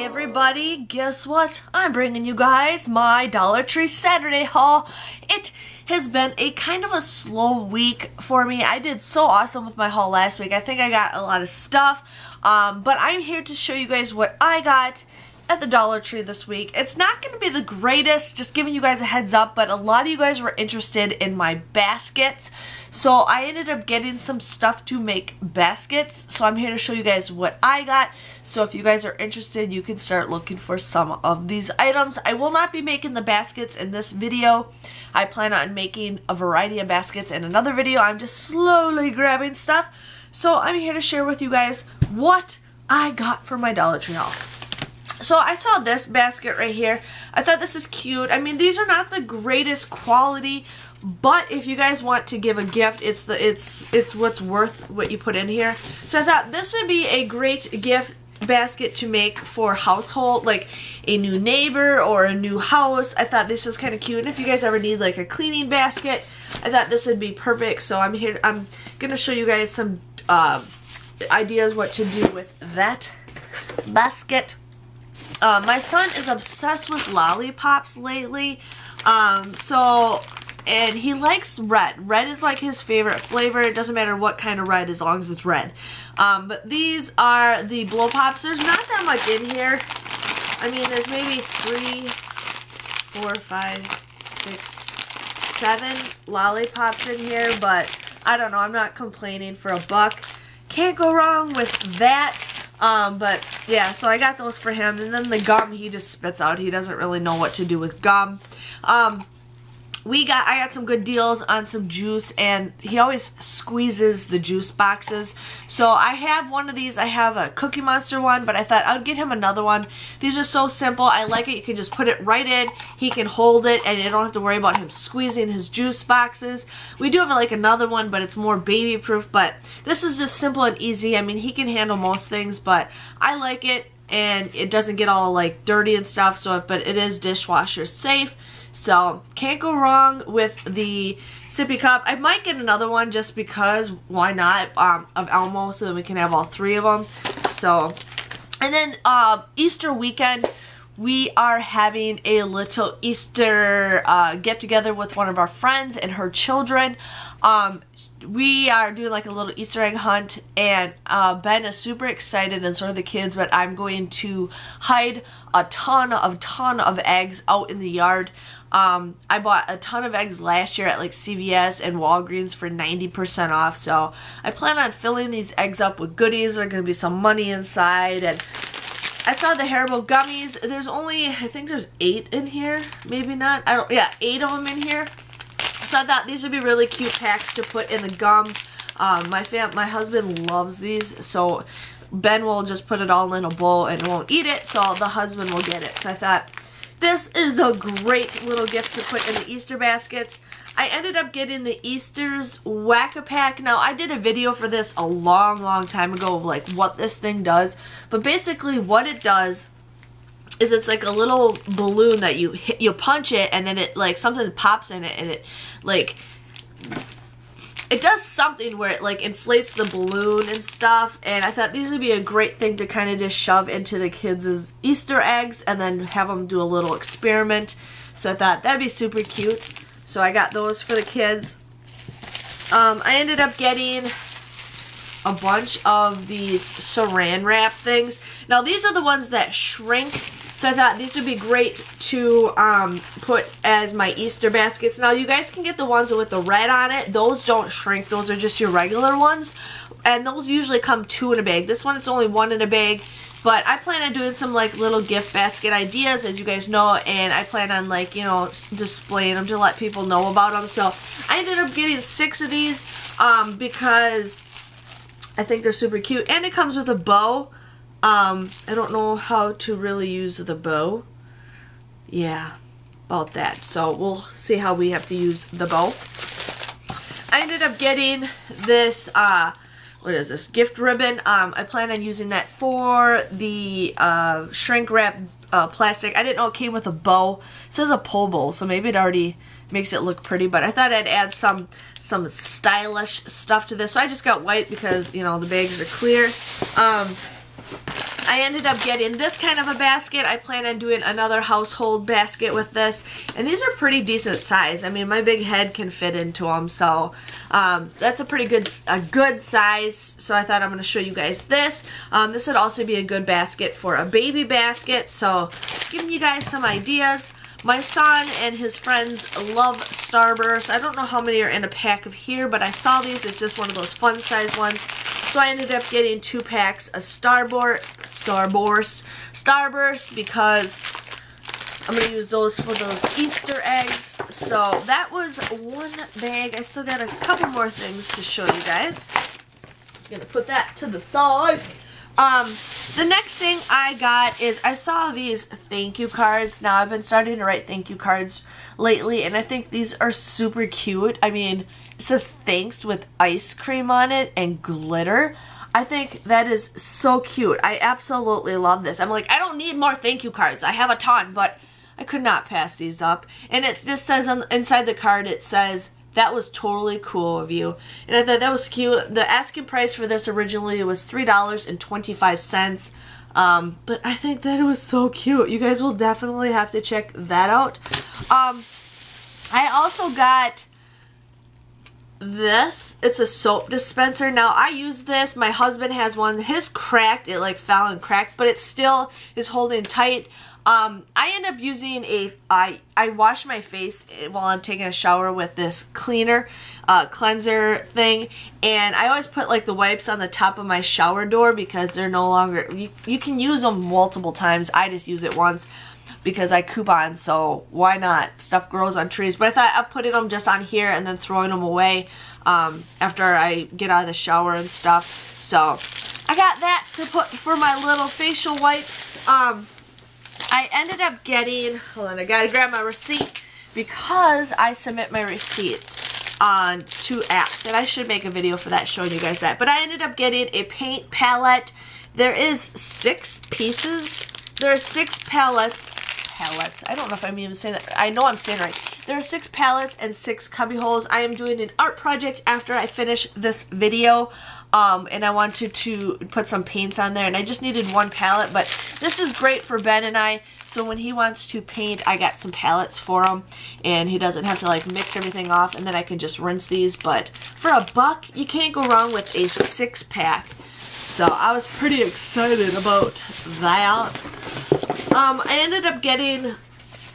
Hey everybody, guess what? I'm bringing you guys my Dollar Tree Saturday haul. It has been a kind of a slow week for me. I did so awesome with my haul last week. I think I got a lot of stuff, but I'm here to show you guys what I got at the Dollar Tree this week. It's not going to be the greatest, just giving you guys a heads up, but a lot of you guys were interested in my baskets, so I ended up getting some stuff to make baskets, so I'm here to show you guys what I got. So if you guys are interested, you can start looking for some of these items. I will not be making the baskets in this video. I plan on making a variety of baskets in another video. I'm just slowly grabbing stuff, so I'm here to share with you guys what I got for my Dollar Tree haul. So I saw this basket right here. I thought this is cute. I mean, these are not the greatest quality, but if you guys want to give a gift, it's what's worth what you put in here. So I thought this would be a great gift basket to make for household, like a new neighbor or a new house. I thought this was kind of cute. And if you guys ever need like a cleaning basket, I thought this would be perfect. So I'm gonna show you guys some ideas what to do with that basket. My son is obsessed with lollipops lately, and he likes red. Red is like his favorite flavor. It doesn't matter what kind of red as long as it's red. But these are the blow pops. There's not that much in here. I mean, there's maybe 3, 4, 5, 6, 7 lollipops in here, but I don't know. I'm not complaining for $1. Can't go wrong with that. But yeah, so I got those for him, and then the gum he just spits out. He doesn't really know what to do with gum. I got some good deals on some juice, and he always squeezes the juice boxes. So I have one of these. I have a Cookie Monster one, but I thought I'd get him another one. These are so simple. I like it. You can just put it right in. He can hold it, and you don't have to worry about him squeezing his juice boxes. We do have like another one, but it's more baby proof, but this is just simple and easy. I mean, he can handle most things, but I like it, and it doesn't get all like dirty and stuff, so but it is dishwasher safe. So, can't go wrong with the sippy cup. I might get another one just because, why not, of Elmo, so that we can have all 3 of them. So, and then Easter weekend, we are having a little Easter get-together with one of our friends and her children. We are doing like a little Easter egg hunt, and Ben is super excited, and so are the kids, but I'm going to hide a ton of eggs out in the yard. I bought a ton of eggs last year at like CVS and Walgreens for 90% off, so I plan on filling these eggs up with goodies. There's going to be some money inside, and I saw the Haribo gummies. There's only, I think there's 8 in here, maybe not, yeah, 8 of them in here. So I thought these would be really cute packs to put in the gum. My husband loves these, so Ben will just put it all in a bowl and won't eat it, so the husband will get it. So I thought this is a great little gift to put in the Easter baskets. I ended up getting the Easter's Whack-A-Pack. Now, I did a video for this a long time ago of like what this thing does, but basically what it does is it's like a little balloon that you punch it, and then it like something pops in it, and it like it does something where it like inflates the balloon and stuff. And I thought these would be a great thing to kind of just shove into the kids' Easter eggs and then have them do a little experiment. So I thought that'd be super cute. So I got those for the kids. I ended up getting a bunch of these saran wrap things. Now these are the ones that shrink, so I thought these would be great to put as my Easter baskets. Now you guys can get the ones with the red on it. Those don't shrink. Those are just your regular ones, and those usually come 2 in a bag. This one, it's only 1 in a bag, but I plan on doing some like little gift basket ideas, as you guys know, and I plan on like, you know, displaying them to let people know about them. So I ended up getting 6 of these because I think they're super cute, and it comes with a bow. I don't know how to really use the bow. Yeah, about that. So we'll see how we have to use the bow. I ended up getting this, what is this, gift ribbon. I plan on using that for the shrink wrap plastic. I didn't know it came with a bow. It says a pull bowl, so maybe it already makes it look pretty, but I thought I'd add some stylish stuff to this. So I just got white because, you know, the bags are clear. I ended up getting this kind of a basket. I plan on doing another household basket with this. And these are pretty decent size. I mean, my big head can fit into them. So that's a pretty good size. So I thought I'm going to show you guys this. This would also be a good basket for a baby basket. So giving you guys some ideas. My son and his friends love Starburst. I don't know how many are in a pack of here, but I saw these. It's just one of those fun size ones. So I ended up getting 2 packs of Starburst because I'm going to use those for those Easter eggs. So that was one bag. I still got a couple more things to show you guys. Just going to put that to the side. The next thing I got is I saw these thank you cards. Now I've been starting to write thank you cards lately, and I think these are super cute. I mean, it says thanks with ice cream on it and glitter. I think that is so cute. I absolutely love this. I'm like, I don't need more thank you cards. I have a ton, but I could not pass these up. And it just says inside the card, it says, that was totally cool of you. And I thought that was cute. The asking price for this originally was $3.25. But I think that it was so cute. You guys will definitely have to check that out. I also got this. It's a soap dispenser. Now I use this. My husband has one. His cracked. It like fell and cracked, but it still is holding tight. I end up using I wash my face while I'm taking a shower with this cleanser thing, and I always put like the wipes on the top of my shower door because they're no longer, you can use them multiple times. I just use it once because I coupon, so why not? Stuff grows on trees. But I thought I'd put them just on here and then throwing them away after I get out of the shower and stuff. So I got that to put for my little facial wipes. I ended up getting, hold on, I gotta grab my receipt because I submit my receipts on 2 apps, and I should make a video for that showing you guys that. But I ended up getting a paint palette. There is 6 pieces. There are 6 palettes. I don't know if I'm even saying that. I know I'm saying it right. There are 6 palettes and 6 cubby holes. I am doing an art project after I finish this video. And I wanted to put some paints on there, and I just needed 1 palette, but this is great for Ben and I, so when he wants to paint, I got some palettes for him, and he doesn't have to like mix everything off, and then I can just rinse these. But for $1, you can't go wrong with a 6-pack, so I was pretty excited about that. I ended up getting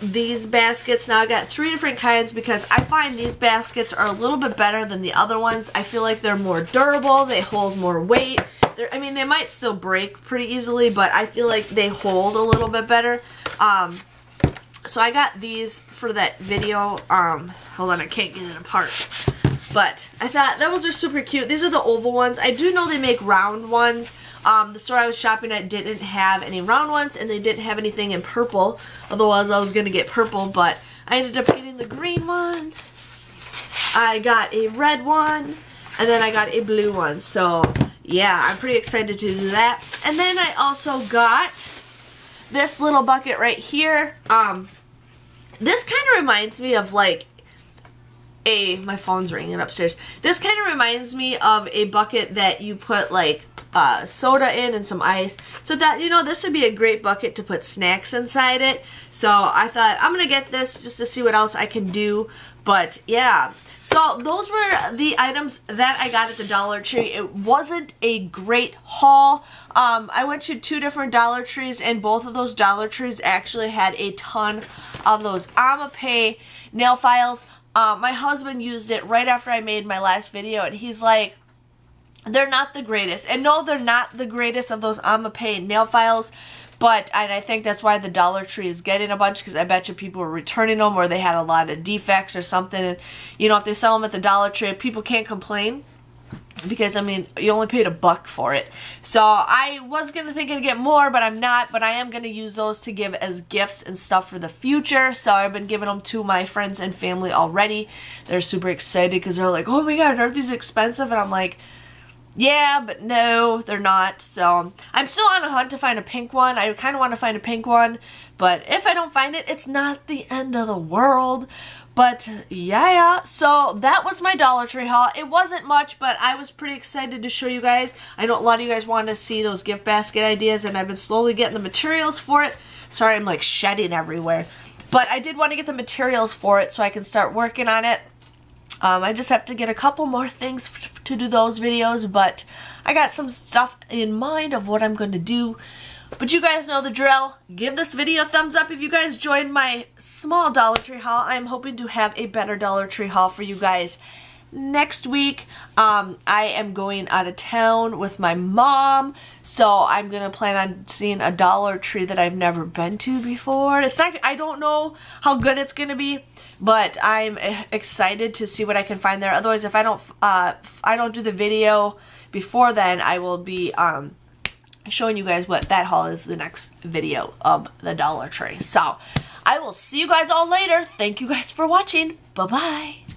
these baskets. Now I got 3 different kinds because I find these baskets are a little bit better than the other ones. I feel like they're more durable, they hold more weight. I mean, they might still break pretty easily, but I feel like they hold a little bit better. So I got these for that video. Hold on, I can't get it apart. But I thought those are super cute. These are the oval ones. I do know they make round ones. The store I was shopping at didn't have any round ones, and they didn't have anything in purple. Otherwise, I was going to get purple, but I ended up getting the green one. I got a red one, and then I got a blue one. So, yeah, I'm pretty excited to do that. And then I also got this little bucket right here. This kind of reminds me of like my phone's ringing upstairs. This kind of reminds me of a bucket that you put like soda in and some ice, so that, you know, this would be a great bucket to put snacks inside it. So I thought I'm gonna get this just to see what else I can do. But yeah, so those were the items that I got at the Dollar Tree. It wasn't a great haul. I went to 2 different Dollar Trees, and both of those Dollar Trees actually had a ton of those Amapay nail files. My husband used it right after I made my last video, and he's like, they're not the greatest. And no, they're not the greatest of those Amapay nail files, but and I think that's why the Dollar Tree is getting a bunch, because I bet you people were returning them, or they had a lot of defects or something. And, you know, if they sell them at the Dollar Tree, people can't complain, because, I mean, you only paid $1 for it. So I was going to think I'd get more, but I'm not. But I am going to use those to give as gifts and stuff for the future. So I've been giving them to my friends and family already. They're super excited because they're like, oh my god, aren't these expensive? And I'm like, yeah, but no, they're not. So I'm still on a hunt to find a pink one. I kind of want to find a pink one, but if I don't find it, it's not the end of the world. But yeah, so that was my Dollar Tree haul. It wasn't much, but I was pretty excited to show you guys. I know a lot of you guys wanted to see those gift basket ideas, and I've been slowly getting the materials for it. Sorry, I'm like shedding everywhere. But I did want to get the materials for it so I can start working on it. I just have to get a couple more things to do those videos, but I got some stuff in mind of what I'm going to do. But you guys know the drill. Give this video a thumbs up if you guys joined my small Dollar Tree haul. I'm hoping to have a better Dollar Tree haul for you guys next week. I am going out of town with my mom, so I'm gonna plan on seeing a Dollar Tree that I've never been to before. It's not, I don't know how good it's gonna be, but I'm excited to see what I can find there. Otherwise, if I don't do the video before then, I will be showing you guys what that haul is the next video of the Dollar Tree. So I will see you guys all later. Thank you guys for watching. Bye bye.